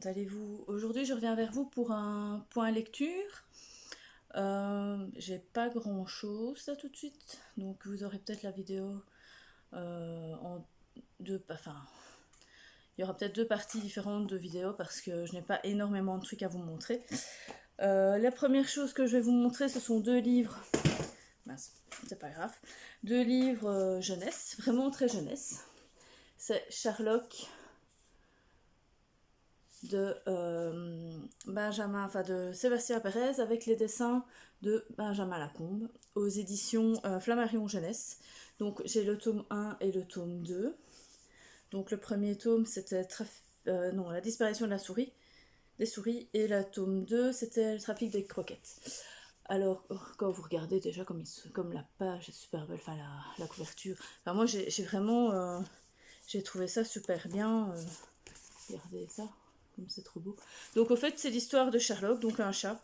allez-vous? Aujourd'hui, je reviens vers vous pour un point lecture. J'ai pas grand-chose là tout de suite, donc vous aurez peut-être la vidéo en deux... Enfin, il y aura peut-être deux parties différentes de vidéo parce que je n'ai pas énormément de trucs à vous montrer. La première chose que je vais vous montrer, ce sont deux livres. Mince, c'est pas grave. Deux livres jeunesse, vraiment très jeunesse. C'est Sherlock de Benjamin, enfin de Sébastien Pérez avec les dessins de Benjamin Lacombe aux éditions Flammarion Jeunesse. Donc j'ai le tome 1 et le tome 2. Donc le premier tome c'était la disparition de la souris, des souris, et le tome 2 c'était le trafic des croquettes. Alors quand vous regardez déjà comme la page est super belle, enfin la couverture, enfin moi j'ai vraiment j'ai trouvé ça super bien. Regardez ça, comme c'est trop beau. Donc au fait c'est l'histoire de Sherlock, donc un chat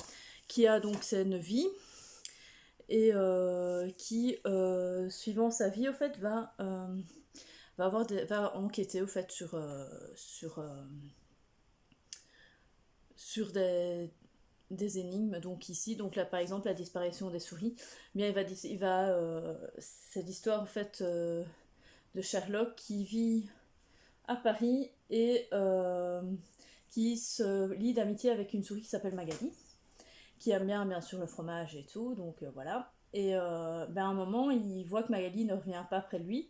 qui a donc une vie et qui suivant sa vie au fait va enquêter au fait sur des énigmes. Donc ici, donc là par exemple la disparition des souris, bien c'est l'histoire en fait de Sherlock qui vit à Paris et qui se lie d'amitié avec une souris qui s'appelle Magali, qui aime bien sûr le fromage et tout, donc voilà. Et à un moment, il voit que Magali ne revient pas près de lui,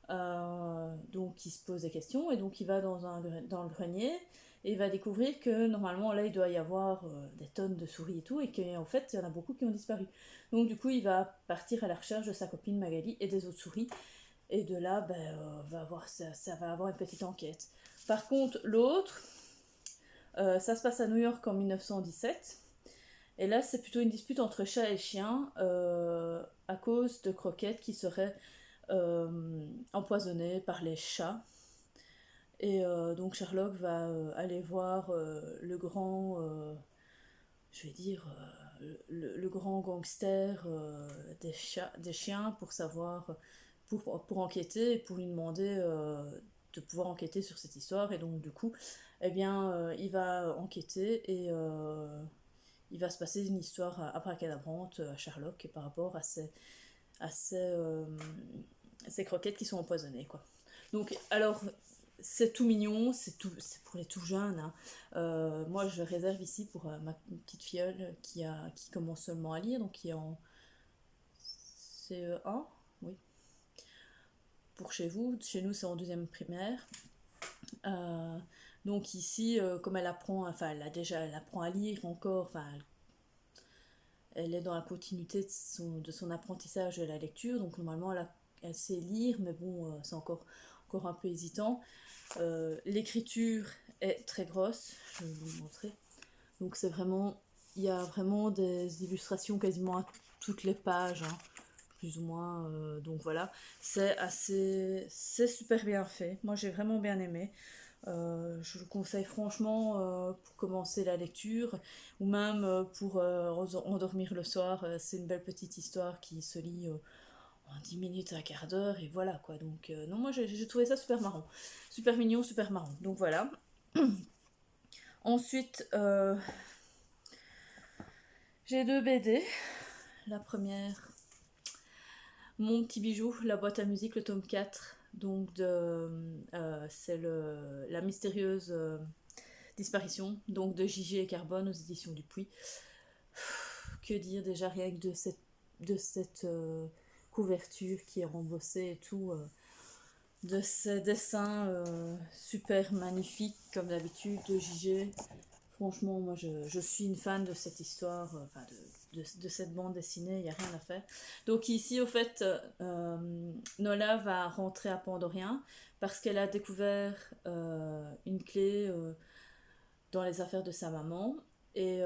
donc il se pose des questions, et donc il va dans le grenier, et il va découvrir que normalement là il doit y avoir des tonnes de souris et tout, et qu'en fait il y en a beaucoup qui ont disparu. Donc du coup il va partir à la recherche de sa copine Magali et des autres souris, et de là ça va avoir une petite enquête. Par contre l'autre, ça se passe à New York en 1917. Et là, c'est plutôt une dispute entre chat et chien à cause de croquettes qui seraient empoisonnées par les chats. Et donc Sherlock va aller voir le grand, je vais dire, le grand gangster des chiens pour savoir, pour enquêter et pour lui demander de pouvoir enquêter sur cette histoire. Et donc du coup, eh bien, il va enquêter et il va se passer une histoire abracadabrante à Sherlock par rapport à ces croquettes qui sont empoisonnées, quoi. Donc, alors, c'est tout mignon, c'est pour les tout jeunes, hein. Moi, je réserve ici pour ma petite filleule qui commence seulement à lire, donc qui est en CE1, oui. Pour chez vous, chez nous, c'est en deuxième primaire. Donc ici, comme elle apprend, enfin, elle apprend à lire encore, enfin, elle est dans la continuité de son apprentissage de la lecture, donc normalement elle sait lire, mais bon, c'est encore un peu hésitant. L'écriture est très grosse, je vais vous montrer. Donc il y a vraiment des illustrations quasiment à toutes les pages, hein, plus ou moins. Donc voilà, c'est super bien fait. Moi j'ai vraiment bien aimé. Je le conseille franchement pour commencer la lecture ou même pour endormir le soir. C'est une belle petite histoire qui se lit en 10 minutes, un quart d'heure et voilà quoi. Donc non, moi j'ai trouvé ça super marrant. Super mignon, super marrant. Donc voilà. Ensuite, j'ai deux BD. La première, Mon petit bijou, la boîte à musique, le tome 4. Donc c'est la mystérieuse disparition, donc de J.G. et Carbone aux éditions Dupuis. Que dire déjà rien que de cette couverture qui est rembossée et tout, de ces dessins super magnifiques comme d'habitude de J.G. Franchement, moi je suis une fan de cette histoire, de cette bande dessinée, il n'y a rien à faire. Donc ici, au fait, Nola va rentrer à Pandorien parce qu'elle a découvert une clé dans les affaires de sa maman. Et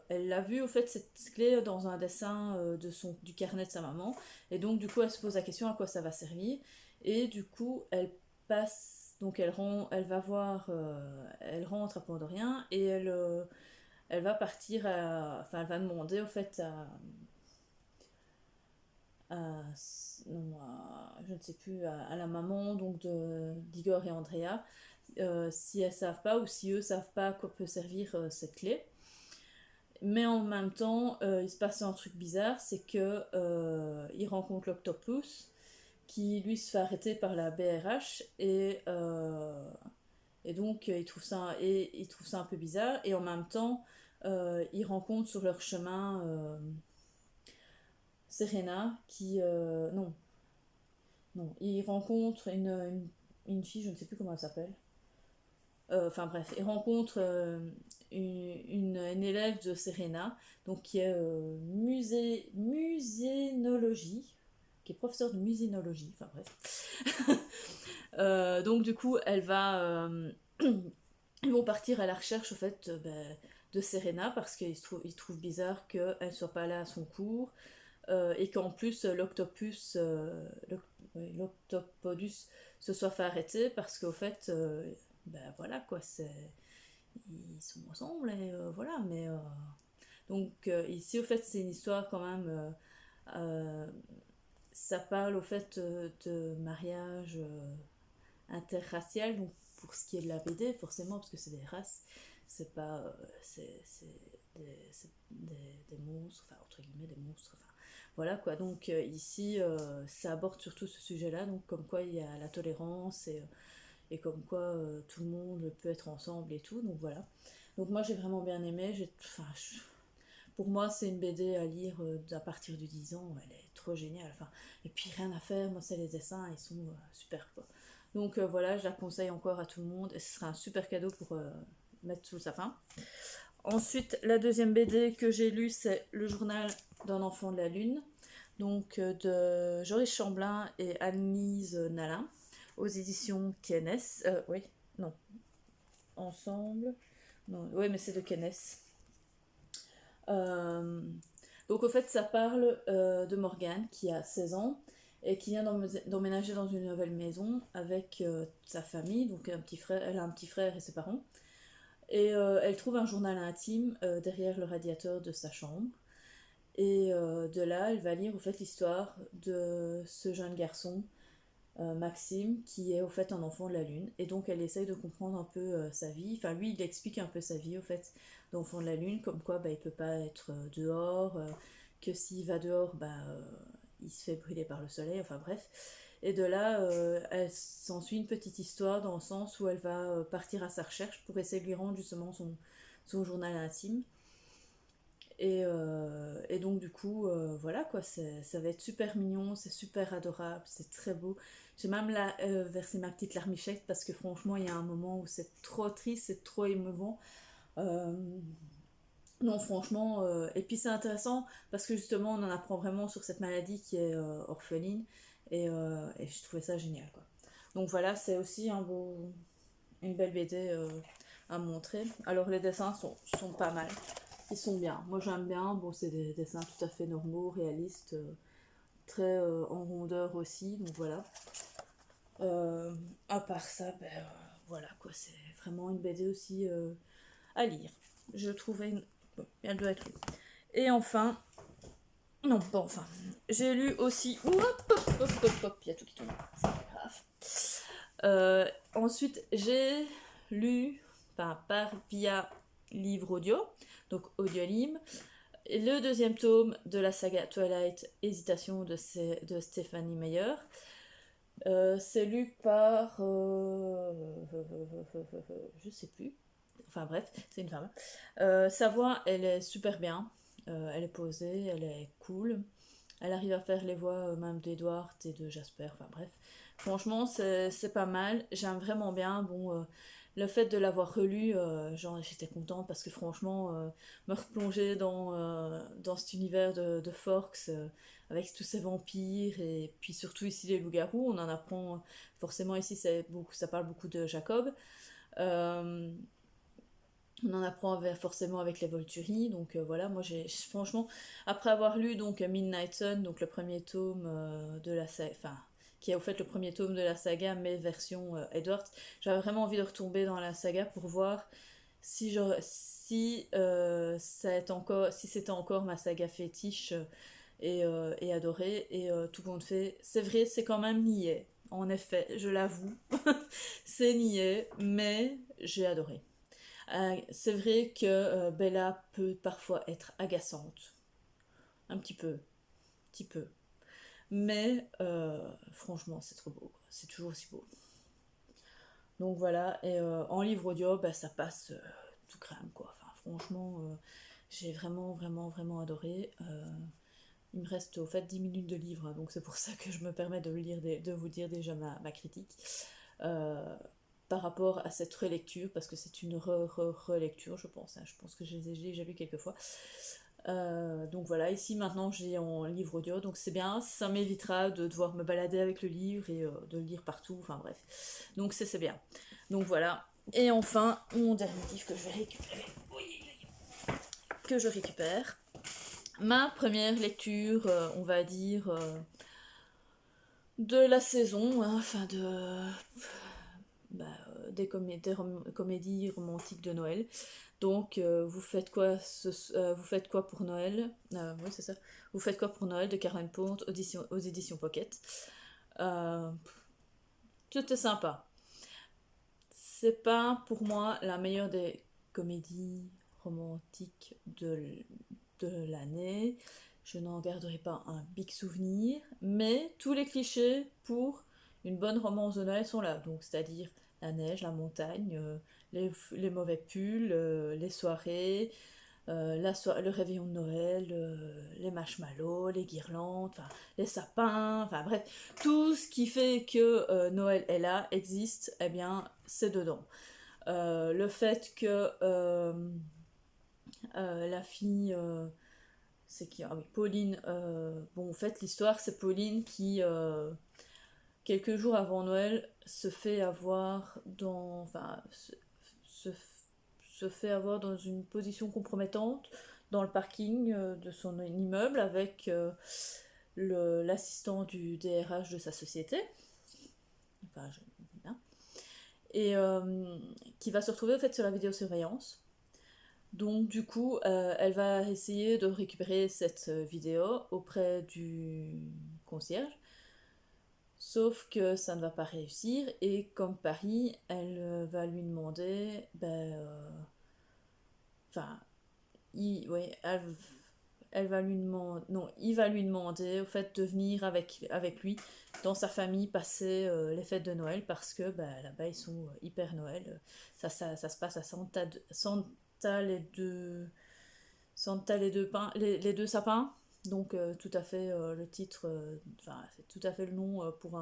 elle l'a vu, au fait, cette clé dans un dessin du carnet de sa maman. Et donc, du coup, elle se pose la question à quoi ça va servir. Et du coup, elle rentre à Pandorien et elle va partir, elle va demander, au fait, non, je ne sais plus, à la maman donc d'Igor et Andrea, si elles savent pas ou si eux savent pas à quoi peut servir cette clé. Mais en même temps, il se passe un truc bizarre, c'est que il rencontre l'Octopus, qui lui se fait arrêter par la BRH et donc il trouve ça un peu bizarre. Et en même temps, il rencontre sur leur chemin Serena, non, il rencontre une fille, je ne sais plus comment elle s'appelle. Enfin bref, il rencontre une élève de Serena, donc qui est musénologie, qui est professeure de musénologie, enfin bref. Donc du coup, ils vont partir à la recherche au fait de Serena parce qu'ils trouvent bizarre qu'elle ne soit pas là à son cours et qu'en plus l'Octopodus se soit fait arrêter parce qu'au fait ben voilà quoi, ils sont ensemble et voilà, mais donc ici au fait c'est une histoire quand même euh, ça parle au fait de mariage interracial, donc pour ce qui est de la BD forcément parce que c'est des races, c'est pas c'est des monstres, enfin entre guillemets des monstres, enfin voilà quoi. Donc ici ça aborde surtout ce sujet là, donc comme quoi il y a la tolérance et comme quoi tout le monde peut être ensemble et tout, donc voilà. Donc moi j'ai vraiment bien aimé, pour moi c'est une BD à lire à partir de 10 ans, elle est trop géniale, enfin, et puis rien à faire, moi c'est les dessins, ils sont super quoi. Donc voilà, je la conseille encore à tout le monde et ce sera un super cadeau pour mettre sous le sapin. Ensuite, la deuxième BD que j'ai lue, c'est Le journal d'un enfant de la lune, donc de Joris Chamblin et Anne-Lise Nalin, aux éditions Kennes. Oui, non, ensemble. Non, oui, mais c'est de Kennes. Euh, donc au fait, ça parle de Morgane qui a 16 ans et qui vient d'emménager dans une nouvelle maison avec sa famille. Donc elle a un petit frère et ses parents. Et elle trouve un journal intime derrière le radiateur de sa chambre. Et de là, elle va lire au fait l'histoire de ce jeune garçon, Maxime, qui est au fait un enfant de la Lune. Et donc elle essaye de comprendre un peu sa vie. Enfin, lui, il explique un peu sa vie au fait d'enfant de la Lune, comme quoi bah, il peut pas être dehors, que s'il va dehors, il se fait brûler par le soleil, enfin bref. Et de là, elle s'ensuit une petite histoire dans le sens où elle va partir à sa recherche pour essayer de lui rendre justement son journal intime. Et donc du coup, voilà quoi, ça va être super mignon, c'est super adorable, c'est très beau. J'ai même versé ma petite larmichette parce que franchement, il y a un moment où c'est trop triste, c'est trop émouvant. Euh, non, franchement, et puis c'est intéressant parce que justement, on en apprend vraiment sur cette maladie qui est orpheline et je trouvais ça génial quoi. Donc voilà, c'est aussi une belle BD à montrer. Alors les dessins sont pas mal. Ils sont bien. Moi j'aime bien. Bon, c'est des dessins tout à fait normaux, réalistes, très en rondeur aussi. Donc voilà. À part ça, voilà quoi. C'est vraiment une BD aussi à lire. Je trouvais. Bon, elle doit être lue. Et enfin. Non, bon, enfin. J'ai lu aussi. Hop, il y a tout qui tombe. C'est pas grave. Ensuite, j'ai lu, via livre audio, donc Audiolib, le deuxième tome de la saga Twilight, Hésitation de Stephanie Meyer. C'est lu par. Je sais plus. Enfin bref, c'est une femme. Sa voix, elle est super bien. Elle est posée, elle est cool. Elle arrive à faire les voix même d'Edward et de Jasper. Enfin bref. Franchement, c'est pas mal. J'aime vraiment bien. Bon, le fait de l'avoir relu, j'étais contente parce que franchement, me replonger dans cet univers de Forks avec tous ces vampires et puis surtout ici les loups-garous, on en apprend forcément ici, ça parle beaucoup de Jacob. Euh, on en apprend forcément avec les Volturi, donc voilà, moi franchement, après avoir lu donc Midnight Sun, donc le premier tome de la saga, enfin, qui est au fait le premier tome de la saga, mais version Edward, j'avais vraiment envie de retomber dans la saga pour voir si c'était encore ma saga fétiche, et adoré. Et tout le monde fait, c'est vrai, c'est quand même niais. En effet, je l'avoue, c'est niais, mais j'ai adoré. C'est vrai que Bella peut parfois être agaçante, un petit peu. Mais franchement, c'est trop beau, quoi. C'est toujours aussi beau. Donc voilà, et en livre audio, bah, ça passe tout crème, quoi. Enfin, franchement, j'ai vraiment, vraiment, vraiment adoré. Il me reste au fait 10 minutes de livre, hein, donc c'est pour ça que je me permets de vous dire déjà ma critique. Euh, Par rapport à cette relecture, parce que c'est une relecture, je pense. Hein. Je pense que je les ai déjà lu quelques fois. Donc voilà, ici maintenant j'ai en livre audio, donc c'est bien, ça m'évitera de devoir me balader avec le livre et de le lire partout, enfin bref. Donc c'est bien. Donc voilà. Et enfin, mon dernier livre que je vais récupérer. Que je récupère. Ma première lecture, on va dire, de la saison, hein, enfin bah, comédies romantiques de Noël. Donc, vous faites quoi pour Noël? Oui, c'est ça. Vous faites quoi pour Noël de Karen Pont aux éditions Pocket. Euh, C'était sympa. C'est pas pour moi la meilleure des comédies romantiques de l'année. Je n'en garderai pas un big souvenir, mais tous les clichés pour une bonne romance de Noël sont là. Donc, c'est-à-dire la neige, la montagne, les mauvais pulls, les soirées, le réveillon de Noël, les marshmallows, les guirlandes, les sapins, enfin bref, tout ce qui fait que Noël est là, existe, eh bien, c'est dedans. Le fait que la fille, c'est qui? Ah oui, Pauline. Bon, en fait, l'histoire, c'est Pauline qui, quelques jours avant Noël, se fait avoir dans, enfin, se, se fait avoir dans une position compromettante dans le parking de son immeuble avec l'assistant du DRH de sa société. Enfin, hein. Et qui va se retrouver au fait sur la vidéosurveillance. Donc du coup, elle va essayer de récupérer cette vidéo auprès du concierge. Sauf que ça ne va pas réussir et comme Paris, elle va lui demander, enfin, ouais, elle va lui demander, non, il va lui demander au fait de venir avec lui dans sa famille passer les fêtes de Noël parce que là-bas ils sont hyper Noël. Ça se passe à Santa les deux, les deux sapins. Donc tout à fait le titre, enfin c'est tout à fait le nom pour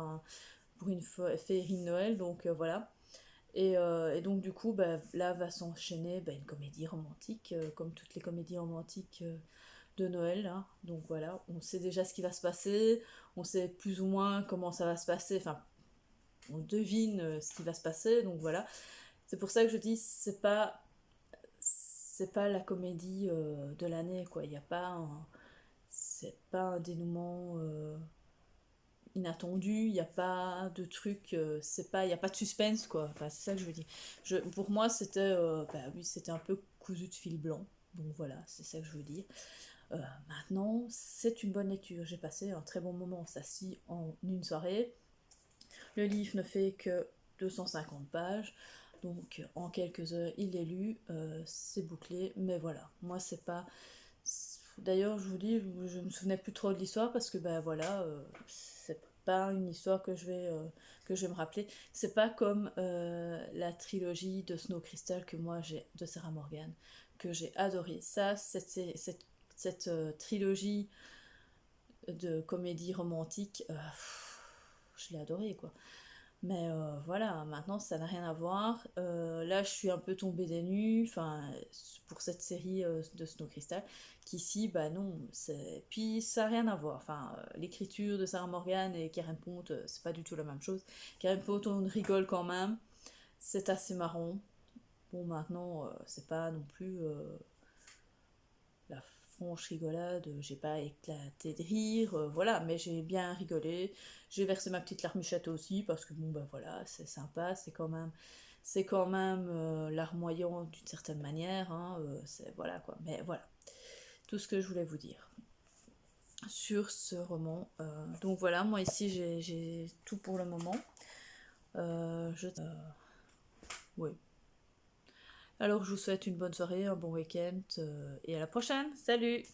une féerie de Noël. Donc voilà. Et donc du coup, là va s'enchaîner une comédie romantique, comme toutes les comédies romantiques de Noël. Hein. Donc voilà, on sait déjà ce qui va se passer, on sait plus ou moins comment ça va se passer, enfin on devine ce qui va se passer, donc voilà. C'est pour ça que je dis, c'est pas la comédie de l'année, quoi. Il n'y a pas c'est pas un dénouement inattendu, il n'y a pas de truc, il n'y a pas de suspense, quoi. Enfin, c'est ça que je veux dire. Pour moi, oui, c'était un peu cousu de fil blanc. Donc voilà, c'est ça que je veux dire. Maintenant, c'est une bonne lecture. J'ai passé un très bon moment. Ça s'y en une soirée. Le livre ne fait que 250 pages. Donc en quelques heures, il est lu. C'est bouclé. Mais voilà, moi, c'est pas. D'ailleurs, je vous dis, je me souvenais plus trop de l'histoire parce que voilà, c'est pas une histoire que je vais me rappeler. C'est pas comme la trilogie de Snow Crystal que moi j'ai de Sarah Morgan que j'ai adoré. Ça, cette trilogie de comédie romantique, je l'ai adoré quoi. Mais voilà, maintenant ça n'a rien à voir. Là, je suis un peu tombée des nues, enfin, pour cette série de Snow Crystal, qu'ici, bah non, c'est. Puis ça n'a rien à voir. Enfin, l'écriture de Sarah Morgan et Karen Pont, c'est pas du tout la même chose. Karen Pont, on rigole quand même, c'est assez marrant. Bon, maintenant, c'est pas non plus la franche rigolade, j'ai pas éclaté de rire, voilà, mais j'ai bien rigolé. J'ai versé ma petite larmichette aussi parce que bon voilà, c'est sympa, c'est quand même larmoyant d'une certaine manière, hein, c'est voilà quoi. Mais voilà, tout ce que je voulais vous dire. sur ce roman. Donc voilà, moi ici j'ai tout pour le moment. Oui. Alors je vous souhaite une bonne soirée, un bon week-end et à la prochaine. Salut!